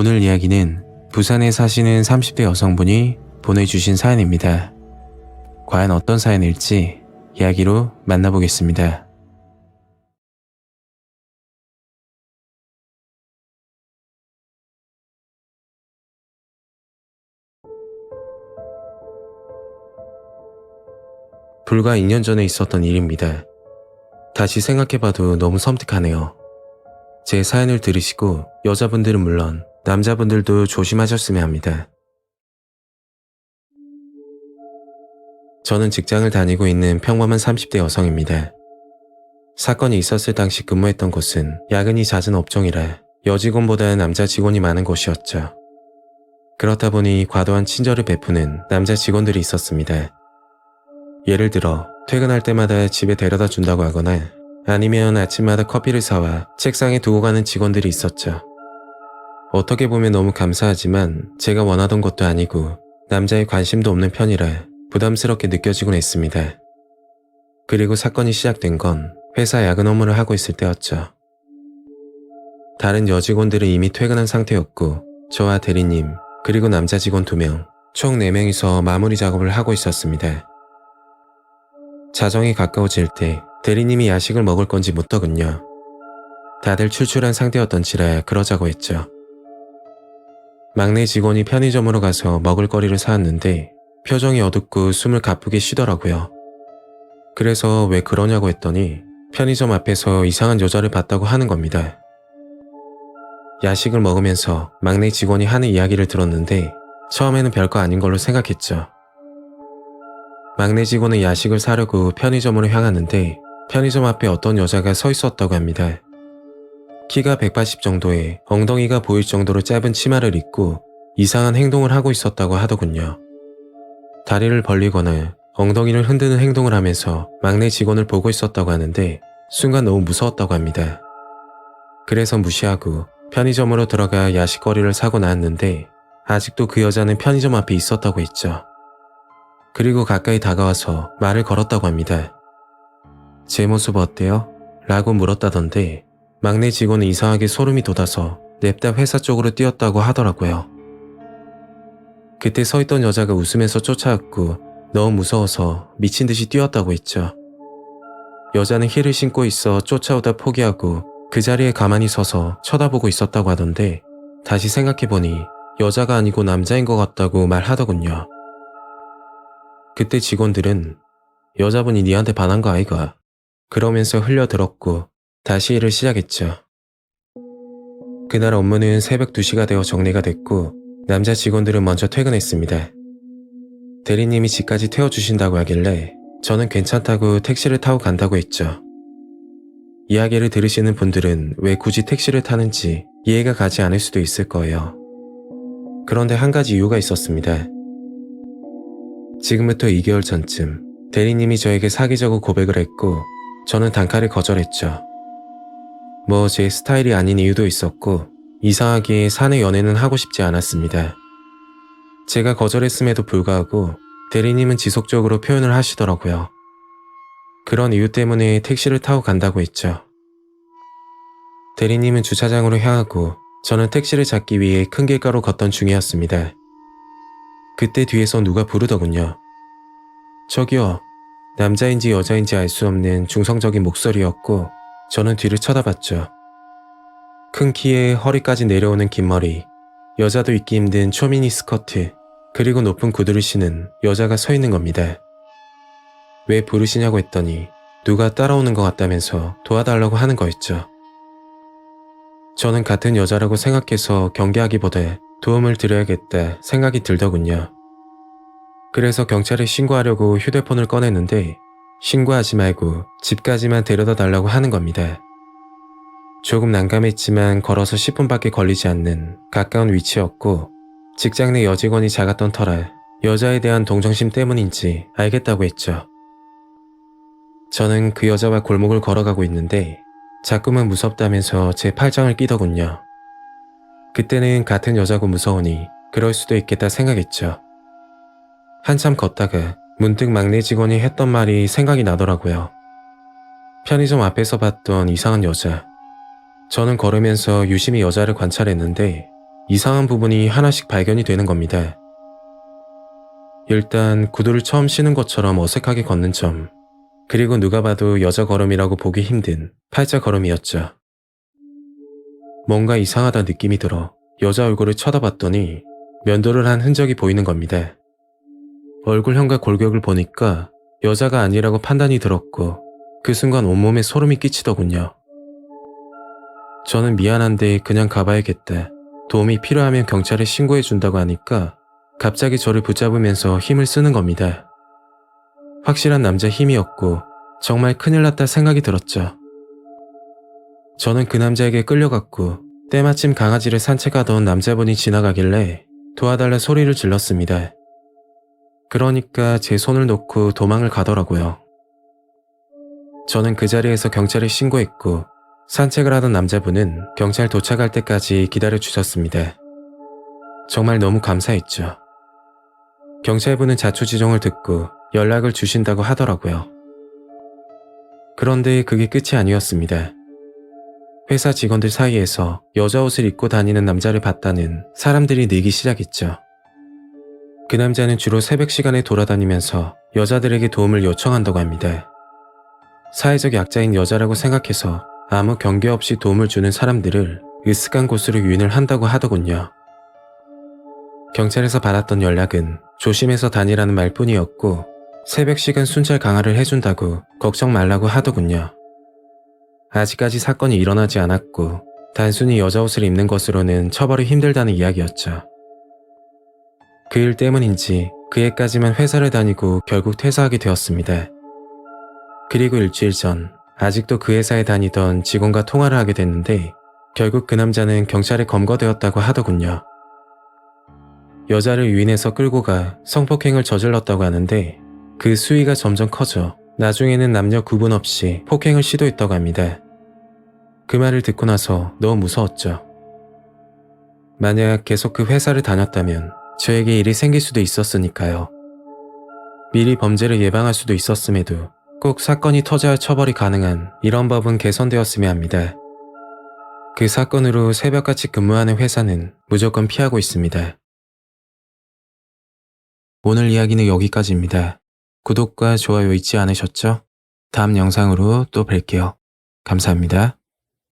오늘 이야기는 부산에 사시는 30대 여성분이 보내주신 사연입니다. 과연 어떤 사연일지 이야기로 만나보겠습니다. 불과 2년 전에 있었던 일입니다. 다시 생각해봐도 너무 섬뜩하네요. 제 사연을 들으시고 여자분들은 물론 남자분들도 조심하셨으면 합니다. 저는 직장을 다니고 있는 평범한 30대 여성입니다. 사건이 있었을 당시 근무했던 곳은 야근이 잦은 업종이라 여직원보다 남자 직원이 많은 곳이었죠. 그렇다 보니 과도한 친절을 베푸는 남자 직원들이 있었습니다. 예를 들어 퇴근할 때마다 집에 데려다 준다고 하거나 아니면 아침마다 커피를 사와 책상에 두고 가는 직원들이 있었죠. 어떻게 보면 너무 감사하지만 제가 원하던 것도 아니고 남자의 관심도 없는 편이라 부담스럽게 느껴지곤 했습니다. 그리고 사건이 시작된 건 회사 야근 업무를 하고 있을 때였죠. 다른 여직원들은 이미 퇴근한 상태였고 저와 대리님 그리고 남자 직원 2명 총 4명이서 마무리 작업을 하고 있었습니다. 자정이 가까워질 때 대리님이 야식을 먹을 건지 묻더군요. 다들 출출한 상태였던지라 그러자고 했죠. 막내 직원이 편의점으로 가서 먹을 거리를 사왔는데 표정이 어둡고 숨을 가쁘게 쉬더라고요. 그래서 왜 그러냐고 했더니 편의점 앞에서 이상한 여자를 봤다고 하는 겁니다. 야식을 먹으면서 막내 직원이 하는 이야기를 들었는데 처음에는 별거 아닌 걸로 생각했죠. 막내 직원은 야식을 사려고 편의점으로 향하는데 편의점 앞에 어떤 여자가 서 있었다고 합니다. 키가 180 정도에 엉덩이가 보일 정도로 짧은 치마를 입고 이상한 행동을 하고 있었다고 하더군요. 다리를 벌리거나 엉덩이를 흔드는 행동을 하면서 막내 직원을 보고 있었다고 하는데 순간 너무 무서웠다고 합니다. 그래서 무시하고 편의점으로 들어가 야식거리를 사고 나왔는데 아직도 그 여자는 편의점 앞에 있었다고 했죠. 그리고 가까이 다가와서 말을 걸었다고 합니다. 제 모습 어때요? 라고 물었다던데 막내 직원은 이상하게 소름이 돋아서 냅다 회사 쪽으로 뛰었다고 하더라고요. 그때 서 있던 여자가 웃으면서 쫓아왔고 너무 무서워서 미친 듯이 뛰었다고 했죠. 여자는 힐을 신고 있어 쫓아오다 포기하고 그 자리에 가만히 서서 쳐다보고 있었다고 하던데 다시 생각해보니 여자가 아니고 남자인 것 같다고 말하더군요. 그때 직원들은 여자분이 니한테 반한 거 아이가? 그러면서 흘려들었고 다시 일을 시작했죠. 그날 업무는 새벽 2시가 되어 정리가 됐고 남자 직원들은 먼저 퇴근했습니다. 대리님이 집까지 태워주신다고 하길래 저는 괜찮다고 택시를 타고 간다고 했죠. 이야기를 들으시는 분들은 왜 굳이 택시를 타는지 이해가 가지 않을 수도 있을 거예요. 그런데 한 가지 이유가 있었습니다. 지금부터 2개월 전쯤 대리님이 저에게 사귀자고 고백을 했고 저는 단칼에 거절했죠. 뭐 제 스타일이 아닌 이유도 있었고 이상하게 사내 연애는 하고 싶지 않았습니다. 제가 거절했음에도 불구하고 대리님은 지속적으로 표현을 하시더라고요. 그런 이유 때문에 택시를 타고 간다고 했죠. 대리님은 주차장으로 향하고 저는 택시를 잡기 위해 큰 길가로 걷던 중이었습니다. 그때 뒤에서 누가 부르더군요. 저기요. 남자인지 여자인지 알 수 없는 중성적인 목소리였고 저는 뒤를 쳐다봤죠. 큰 키에 허리까지 내려오는 긴 머리, 여자도 입기 힘든 초미니 스커트, 그리고 높은 구두를 신은 여자가 서 있는 겁니다. 왜 부르시냐고 했더니 누가 따라오는 것 같다면서 도와달라고 하는 거였죠. 저는 같은 여자라고 생각해서 경계하기보다 도움을 드려야겠다 생각이 들더군요. 그래서 경찰에 신고하려고 휴대폰을 꺼냈는데 신고하지 말고 집까지만 데려다 달라고 하는 겁니다. 조금 난감했지만 걸어서 10분밖에 걸리지 않는 가까운 위치였고 직장 내 여직원이 작았던 터라 여자에 대한 동정심 때문인지 알겠다고 했죠. 저는 그 여자와 골목을 걸어가고 있는데 자꾸만 무섭다면서 제 팔짱을 끼더군요. 그때는 같은 여자고 무서우니 그럴 수도 있겠다 생각했죠. 한참 걷다가 문득 막내 직원이 했던 말이 생각이 나더라고요. 편의점 앞에서 봤던 이상한 여자. 저는 걸으면서 유심히 여자를 관찰했는데 이상한 부분이 하나씩 발견이 되는 겁니다. 일단 구두를 처음 신은 것처럼 어색하게 걷는 점, 그리고 누가 봐도 여자 걸음이라고 보기 힘든 팔자 걸음이었죠. 뭔가 이상하다 느낌이 들어 여자 얼굴을 쳐다봤더니 면도를 한 흔적이 보이는 겁니다. 얼굴형과 골격을 보니까 여자가 아니라고 판단이 들었고 그 순간 온몸에 소름이 끼치더군요. 저는 미안한데 그냥 가봐야겠다. 도움이 필요하면 경찰에 신고해준다고 하니까 갑자기 저를 붙잡으면서 힘을 쓰는 겁니다. 확실한 남자 힘이었고 정말 큰일 났다 생각이 들었죠. 저는 그 남자에게 끌려갔고 때마침 강아지를 산책하던 남자분이 지나가길래 도와달라 소리를 질렀습니다. 그러니까 제 손을 놓고 도망을 가더라고요. 저는 그 자리에서 경찰에 신고했고 산책을 하던 남자분은 경찰 도착할 때까지 기다려주셨습니다. 정말 너무 감사했죠. 경찰분은 자초지종을 듣고 연락을 주신다고 하더라고요. 그런데 그게 끝이 아니었습니다. 회사 직원들 사이에서 여자 옷을 입고 다니는 남자를 봤다는 사람들이 늘기 시작했죠. 그 남자는 주로 새벽 시간에 돌아다니면서 여자들에게 도움을 요청한다고 합니다. 사회적 약자인 여자라고 생각해서 아무 경계 없이 도움을 주는 사람들을 으슥한 곳으로 유인을 한다고 하더군요. 경찰에서 받았던 연락은 조심해서 다니라는 말뿐이었고 새벽 시간 순찰 강화를 해준다고 걱정 말라고 하더군요. 아직까지 사건이 일어나지 않았고 단순히 여자 옷을 입는 것으로는 처벌이 힘들다는 이야기였죠. 그 일 때문인지 그 해까지만 회사를 다니고 결국 퇴사하게 되었습니다. 그리고 일주일 전 아직도 그 회사에 다니던 직원과 통화를 하게 됐는데 결국 그 남자는 경찰에 검거되었다고 하더군요. 여자를 유인해서 끌고 가 성폭행을 저질렀다고 하는데 그 수위가 점점 커져 나중에는 남녀 구분 없이 폭행을 시도했다고 합니다. 그 말을 듣고 나서 너무 무서웠죠. 만약 계속 그 회사를 다녔다면 저에게 일이 생길 수도 있었으니까요. 미리 범죄를 예방할 수도 있었음에도 꼭 사건이 터져야 처벌이 가능한 이런 법은 개선되었으면 합니다. 그 사건으로 새벽같이 근무하는 회사는 무조건 피하고 있습니다. 오늘 이야기는 여기까지입니다. 구독과 좋아요 잊지 않으셨죠? 다음 영상으로 또 뵐게요. 감사합니다.